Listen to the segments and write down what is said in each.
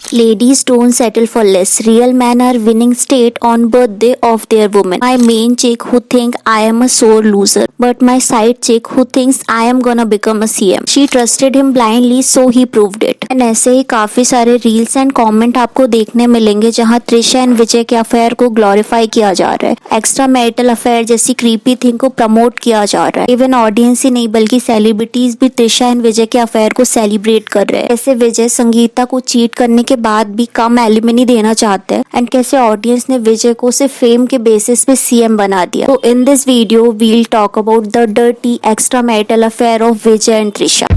Ladies don't settle for less. Real men are winning state on birthday of their woman. My main chick who think I am a sore loser, but my side chick who thinks I am gonna become a CM. She trusted him blindly, so he proved it. And ऐसे ही काफी सारे reels and comment आपको देखने मिलेंगे जहाँ Trisha and विजय के affair को glorify किया जा रहा है, एक्स्ट्रा मैरिटल अफेयर जैसी क्रीपी थिंग को प्रमोट किया जा रहा है। इवन ऑडियंस ही नहीं बल्कि सेलिब्रिटीज भी त्रिशा एंड विजय के अफेयर को सेलिब्रेट कर रहे हैं। ऐसे विजय संगीता को चीट करने के बाद भी कम एलिमनी देना चाहते हैं एंड कैसे ऑडियंस ने विजय को सिर्फ फेम के बेसिस पे सीएम बना दिया। तो in this video will talk about the dirty extra marital affair of Vijay and Trisha.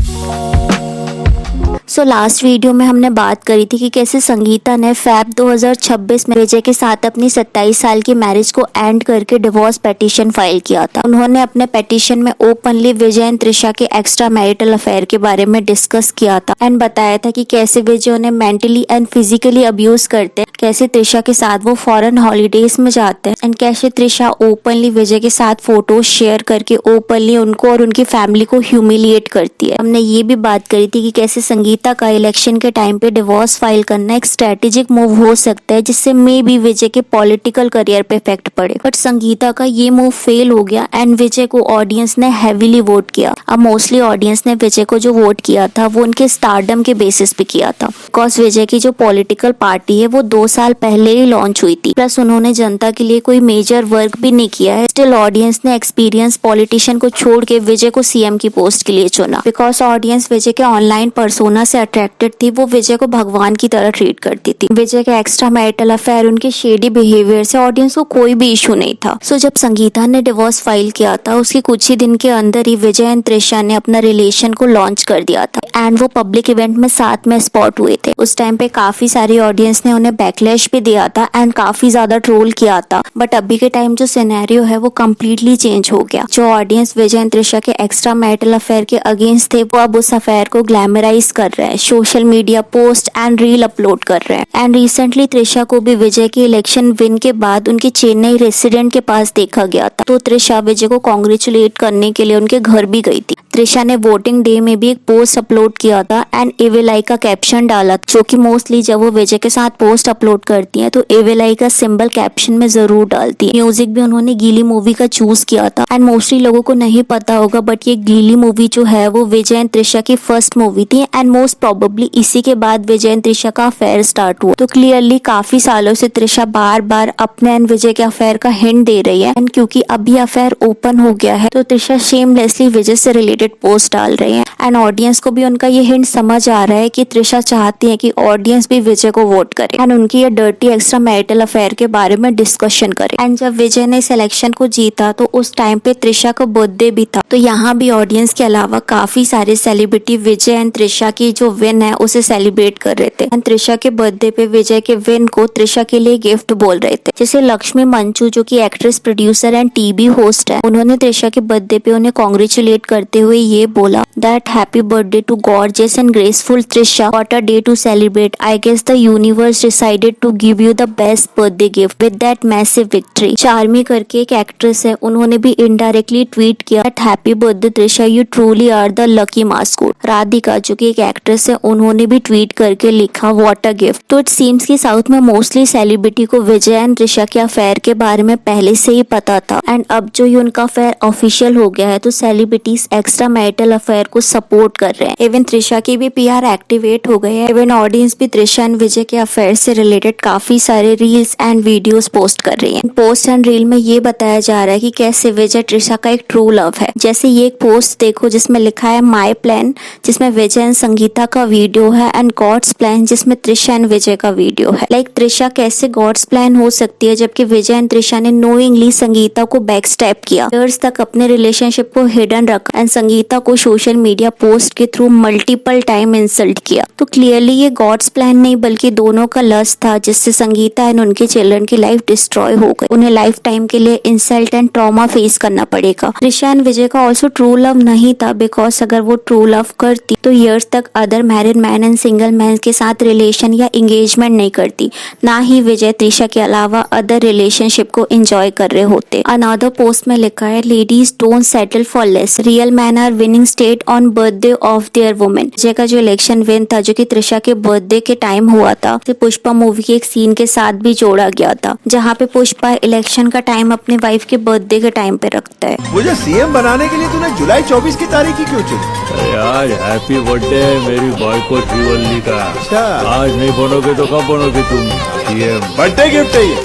So last video में हमने बात करी थी कि कैसे संगीता ने फेब 2026 में विजय के साथ अपनी 27 साल की मैरिज को एंड करके डिवोर्स पिटीशन फाइल किया था। उन्होंने अपने पिटीशन में ओपनली विजय एंड त्रिशा के एक्स्ट्रा मैरिटल अफेयर के बारे में डिस्कस किया था एंड बताया था कि कैसे विजय उन्हें मेंटली एंड फिजिकली अब्यूज करते हैं, कैसे त्रिशा के साथ वो फॉरेन हॉलीडेज में जाते हैं एंड कैसे त्रिशा ओपनली विजय के साथ फोटोज शेयर करके ओपनली उनको और उनकी फैमिली को ह्यूमिलिएट करती है। हमने ये भी बात करी थी कि कैसे संगीता का इलेक्शन के टाइम पे डिवोर्स फाइल करना एक स्ट्रेटेजिक मूव हो सकता है जिससे मे बी विजय के पॉलिटिकल करियर पे इफेक्ट पड़े, बट संगीता का ये मूव फेल हो गया एंड विजय को ऑडियंस ने हैवीली वोट किया। अब मोस्टली ऑडियंस ने विजय को जो वोट किया था वो उनके स्टारडम के बेसिस पे किया था, बिकॉज विजय की जो पॉलिटिकल पार्टी है वो 2 साल पहले ही लॉन्च हुई थी, प्लस उन्होंने जनता के लिए कोई मेजर वर्क भी नहीं किया है। स्टिल ऑडियंस ने एक्सपीरियंस पॉलिटिशियन को छोड़ के विजय को सीएम की पोस्ट के लिए चुना, बिकॉज ऑडियंस विजय के ऑनलाइन पर्सोना से अट्रैक्टेड थी। वो विजय को भगवान की तरह ट्रीट करती थी। विजय के एक्स्ट्रा मैरिटल अफेयर, उनके शेडी बिहेवियर से ऑडियंस को कोई भी इशू नहीं था। सो जब संगीता ने डिवोर्स फाइल किया था उसके कुछ ही दिन के अंदर ही विजय एंड त्रिशा ने अपना रिलेशन को लॉन्च कर दिया था एंड वो पब्लिक इवेंट में साथ में स्पॉट हुए थे। उस टाइम पे काफी सारी ऑडियंस ने उन्हें बैकलैश भी दिया था एंड काफी ज्यादा ट्रोल किया था, बट अभी के टाइम जो सिनेरियो है वो कम्प्लीटली चेंज हो गया। जो ऑडियंस विजय एंड त्रिशा के एक्स्ट्रा मैरिटल अफेयर के अगेंस्ट थे वो अब उस अफेयर को ग्लैमराइज कर रहे हैं, social media post and reel upload कर रहे हैं। एंड रिसेंटली त्रिशा को भी विजय के इलेक्शन विन के बाद उनके चेन्नई रेसिडेंट के पास देखा गया था, तो त्रिशा विजय को कॉन्ग्रेचुलेट करने के लिए उनके घर भी गई थी। त्रिशा ने वोटिंग डे में भी एक पोस्ट अपलोड किया था एंड एविल आई का कैप्शन डाला, जो कि मोस्टली जब वो विजय के साथ पोस्ट अपलोड करती हैं तो एविल आई का सिंबल कैप्शन में जरूर डालती है। म्यूजिक भी उन्होंने गीली मूवी का चूज किया था एंड मोस्टली लोगों को नहीं पता होगा बट ये गीली मूवी जो है वो विजय एंड त्रिशा की फर्स्ट मूवी थी एंड मोस्ट प्रोबेबली इसी के बाद विजय एंड त्रिशा का अफेयर स्टार्ट हुआ। तो क्लियरली काफी सालों से त्रिशा बार बार अपने एंड विजय के अफेयर का हिंट दे रही है एंड क्योंकि अभी अफेयर ओपन हो गया है तो त्रिशा शेमलेसली विजय से रिलेटेड पोस्ट डाल रही है एंड ऑडियंस को भी उनका ये हिंट समझ आ रहा है कि त्रिशा चाहती है कि ऑडियंस भी विजय को वोट करे एंड उनकी ये डर्टी एक्स्ट्रा मैरिटल अफेयर के बारे में डिस्कशन करे। एंड जब विजय ने इस इलेक्शन को जीता तो उस टाइम पे त्रिशा का बर्थडे भी था, तो यहाँ भी ऑडियंस के अलावा काफी सारे सेलिब्रिटी विजय एंड त्रिशा की जो विन है उसे सेलिब्रेट कर रहे थे एंड त्रिशा के बर्थडे पे विजय के विन को त्रिशा के लिए गिफ्ट बोल रहे थे। जैसे लक्ष्मी मंचू जो कि actress, producer and TV host है, उन्होंने त्रिशा के बर्थडे पे उन्हें कॉन्ग्रेचुलेट करते हुए ये बोला that happy birthday to gorgeous and graceful Trisha, what a day to celebrate, I guess the universe decided to give you the best birthday gift with that massive victory. Charmi करके एक एक्ट्रेस है, उन्होंने भी इनडायरेक्टली ट्वीट किया that happy birthday Trisha, you truly are the lucky mascot. Radhika जो कि एक actress है, उन्होंने भी ट्वीट करके लिखा व्हाट अ गिफ्ट। तो इट सीम्स कि साउथ में मोस्टली सेलिब्रिटी को विजय एंड त्रिशा के अफेयर के बारे में पहले से ही पता था एंड अब जो ये उनका अफेयर ऑफिशियल हो गया है तो सेलिब्रिटीज एक्स्ट्रा मैरिटल अफेयर को सपोर्ट कर रहे हैं। इवन त्रिशा की भी पीआर एक्टिवेट हो गए हैं। इवन ऑडियंस भी त्रिशा एंड विजय के अफेयर से रिलेटेड काफी सारे रील्स एंड वीडियोस पोस्ट कर रही है। पोस्ट एंड रील में ये बताया जा रहा है कि कैसे विजय त्रिशा का एक ट्रू लव है। जैसे ये एक पोस्ट देखो जिसमें लिखा है माई प्लान, जिसमें विजय एंड संगीता का वीडियो है एंड गॉड्स प्लान जिसमें त्रिशा एंड विजय का वीडियो है। लाइक त्रिशा कैसे गॉड्स प्लान हो सकती है जबकि विजय एंड त्रिशा ने नोइंगली संगीता को बैक स्टेप किया, इयर्स तक अपने रिलेशनशिप को हिडन रखा एंड संगीता को सोशल मीडिया पोस्ट के थ्रू मल्टीपल टाइम इंसल्ट किया। तो क्लियरली ये गॉड्स प्लान नहीं बल्कि दोनों का लस्ट था जिससे संगीता एंड उनके चिल्ड्रन की लाइफ डिस्ट्रॉय हो गई। उन्हें लाइफ टाइम के लिए इंसल्ट एंड ट्रॉमा फेस करना पड़ेगा। त्रिशा एंड विजय का ऑल्सो ट्रू लव नहीं था, बिकॉज अगर वो ट्रू लव करती तो ईयर्स तक other married man and single man के साथ रिलेशन या एंगेजमेंट नहीं करती, ना ही विजय त्रिशा के अलावा अदर रिलेशनशिप को एंजॉय कर रहे होते। अनदर पोस्ट में लिखा है ladies don't settle for less, real man are winning state on birthday of their other women. Vijay का जो इलेक्शन विन था जो कि त्रिशा के बर्थडे के टाइम हुआ था, तो पुष्पा मूवी के एक सीन के साथ भी जोड़ा गया था, जहाँ पे पुष्पा इलेक्शन का टाइम अपने वाइफ के बर्थडे के टाइम पे रखता है। मुझे सीएम बनाने के लिए तूने जुलाई 24 की तारीख ही क्यों चुनी? यार हैप्पी बर्थडे मेरी बॉयकॉट श्रीवल्ली का। अच्छा। आज नहीं बनोगे तो कब बनोगे तुम सीएम? बर्थडे गिफ्ट है ये।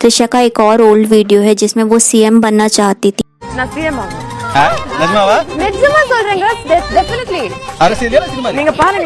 त्रिशा का एक और ओल्ड वीडियो है जिसमें वो सीएम बनना चाहती थी।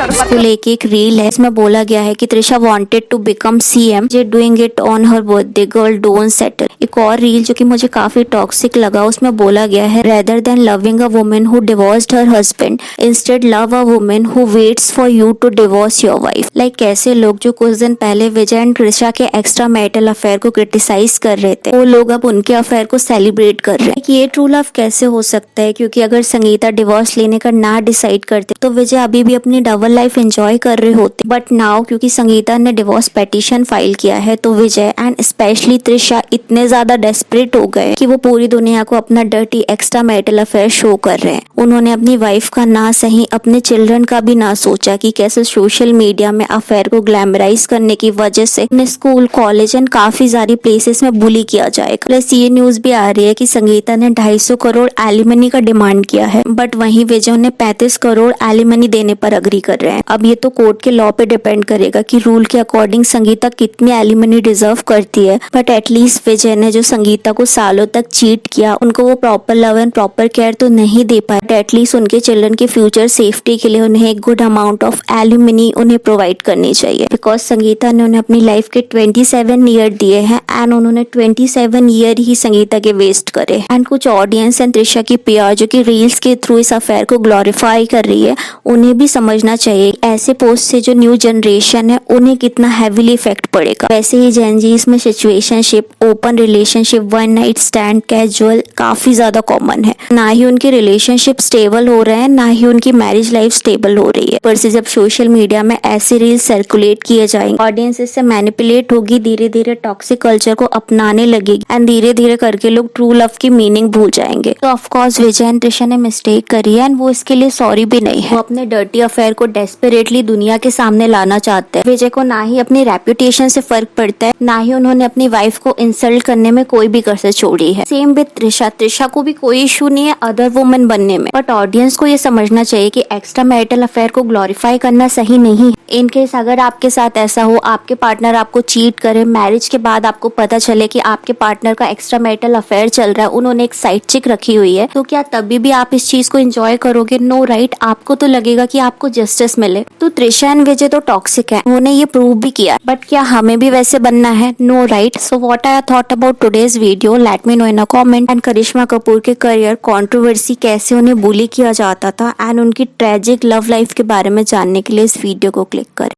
इसको लेके एक रील है, इसमें बोला गया है कि Trisha wanted to become CM, J doing it on her birthday, girl don't settle. एक और रील जो कि मुझे काफी टॉक्सिक लगा, उसमें बोला गया है rather than loving a woman who divorced her husband, instead love a woman who waits for you to divorce your wife. Like कैसे लोग जो कुछ दिन पहले विजय एंड त्रिशा के एक्स्ट्रा मैरिटल अफेयर को क्रिटिसाइज कर रहे थे, वो लोग अब उनके अफेयर को सेलिब्रेट कर रहे हैं। ये ट्रू लव कैसे हो सकता है? क्योंकि अगर संगीता डिवोर्स लेने का ना डिसाइड करते तो विजय अभी भी अपनी डबल लाइफ एंजॉय कर रहे होते, बट नाउ क्योंकि संगीता ने डिवोर्स पिटीशन फाइल किया है तो विजय एंड स्पेशली त्रिशा इतने ज्यादा डेस्परेट हो गए कि वो पूरी दुनिया को अपना dirty extra marital affair show कर रहे हैं। उन्होंने अपनी वाइफ का ना सही अपने चिल्ड्रन का भी ना सोचा कि कैसे सोशल मीडिया में अफेयर को ग्लैमराइज करने की वजह से अपने स्कूल, कॉलेज एंड काफी सारी प्लेसेस में बुली किया जाएगा। प्लस ये न्यूज भी आ रही है कि संगीता ने 250 करोड़ एलिमनी का डिमांड किया है, बट वहीं विजय ने 35 करोड़ एलिमनी देने पर अग्री कर रहे हैं। अब ये तो कोर्ट के लॉ पे डिपेंड करेगा कि रूल के अकॉर्डिंग संगीता कितनी एलिमनी डिजर्व करती है, बट एटलीस्ट विजय ने जो संगीता को सालों तक चीट किया, उनको वो proper love and proper care तो नहीं दे पाए, बट एटलीस्ट उनके चिल्ड्रन के फ्यूचर सेफ्टी के लिए उन्हें एक गुड अमाउंट ऑफ एलिमनी उन्हें प्रोवाइड करनी चाहिए। बिकॉज संगीता ने उन्हें अपनी लाइफ के 27 ईयर दिए हैं एंड उन्होंने 27 ईयर ही संगीता के वेस्ट करे। एंड कुछ ऑडियंस एंड त्रिशा की पीआर जो कि रील्स के थ्रू इस अफेयर को ग्लोरीफाई कर रही है, उन्हें भी समझना चाहिए ऐसे पोस्ट से जो न्यू जनरेशन है उन्हें कितना हैवीली इफेक्ट पड़ेगा। वैसे ही जेनजीज में situationship, open relationship, one night stand, casual काफी ज्यादा कॉमन है। ना ही उनके रिलेशनशिप स्टेबल हो रहे हैं, ना ही उनकी मैरिज लाइफ स्टेबल हो रही है। पर से जब सोशल मीडिया में ऐसे रील्स सर्कुलेट किए जाएंगे, ऑडियंस इससे मैनिपुलेट होगी, धीरे धीरे टॉक्सिक कल्चर को अपनाने लगेगी एंड धीरे धीरे करके लोग ट्रू लव की मीनिंग भूल जाएंगे। तो ऑफकोर्स विजय एंड त्रिशा ने मिस्टेक करी है एंड वो इसके लिए सॉरी भी नहीं है। वो अपने डर्टी अफेयर को डेस्परेटली दुनिया के सामने लाना चाहते हैं। विजय को ना ही अपनी रेपुटेशन से फर्क पड़ता है, ना ही उन्होंने अपनी वाइफ को इंसल्ट करने में कोई भी कसर छोड़ी है। सेम विद त्रिशा, त्रिशा को भी कोई इशू नहीं है अदर वुमन बनने में, बट ऑडियंस को ये समझना चाहिए कि एक्स्ट्रा मैरिटल अफेयर को ग्लोरीफाई करना सही नहीं है। इन केस अगर आपके साथ ऐसा हो, आपके पार्टनर आपको चीट करे, मैरिज के बाद आपको पता चले कि आपके पार्टनर का एक्स्ट्रा मैरिटल अफेयर चल रहा है, उन्होंने एक साइड चिक रखी हुई है, तो क्या तभी भी आप इस चीज को एंजॉय करोगे? No right. आपको तो लगेगा कि आपको जस्टिस मिले। तो त्रिशा एंड विजय तो टॉक्सिक है, उन्होंने ये प्रूव भी किया, बट क्या हमें भी वैसे बनना है? No right. So what I thought about today's video, let me know in a comment. And Karisma Kapoor के करियर, कंट्रोवर्सी, कैसे उन्हें बुली किया जाता था एंड उनकी ट्रेजिक लव लाइफ के बारे में जानने के लिए इस वीडियो को क्लिक करें।